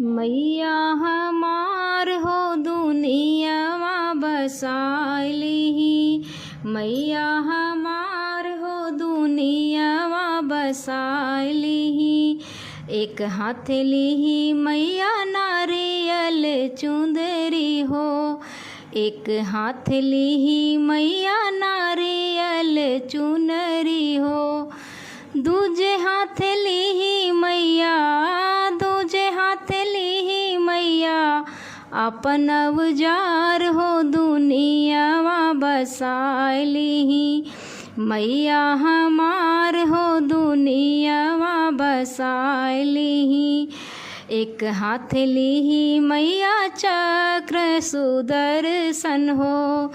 मैया हमार हो दुनियावा बसाइली। मैया हमार हो दुनियावा बसाइली। एक हाथ लीही मैया नारियल चुंदरी हो। एक हाथ लीही मैया नारियल चुनरी हो। दूजे हाथ लीही मैया, दूजे हाथ लीही मैया अपन अवजार हो दुनियावा बसाइली। मैया हमार हो दुनियावा बसाइली। एक हाथ लीही मैया चक्र सुदर्शन हो।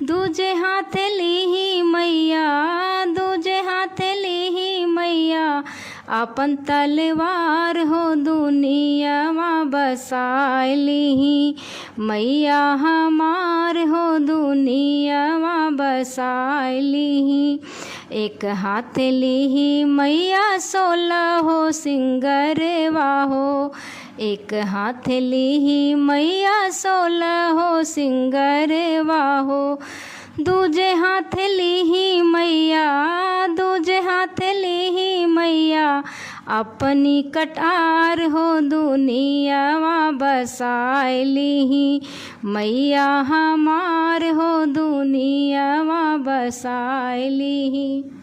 दूजे हाथ लीही मैया, दूजे हाथ लीही मैया अपन तलवार हो दुनियावा बसाइली। मैया हमार हो दुनियावा बसाइली। एक हाथ लीही मैया 16 हो सिंगरवा हो। एक हाथ लीही मैया 16 हो सिंगरवा हो। दूजे हाथ लीही मैया, दूजे हाथ लीही मैया अपनी कटार हो दुनियावा बसाइली। मैया हमार हो दुनियावा बसाइली।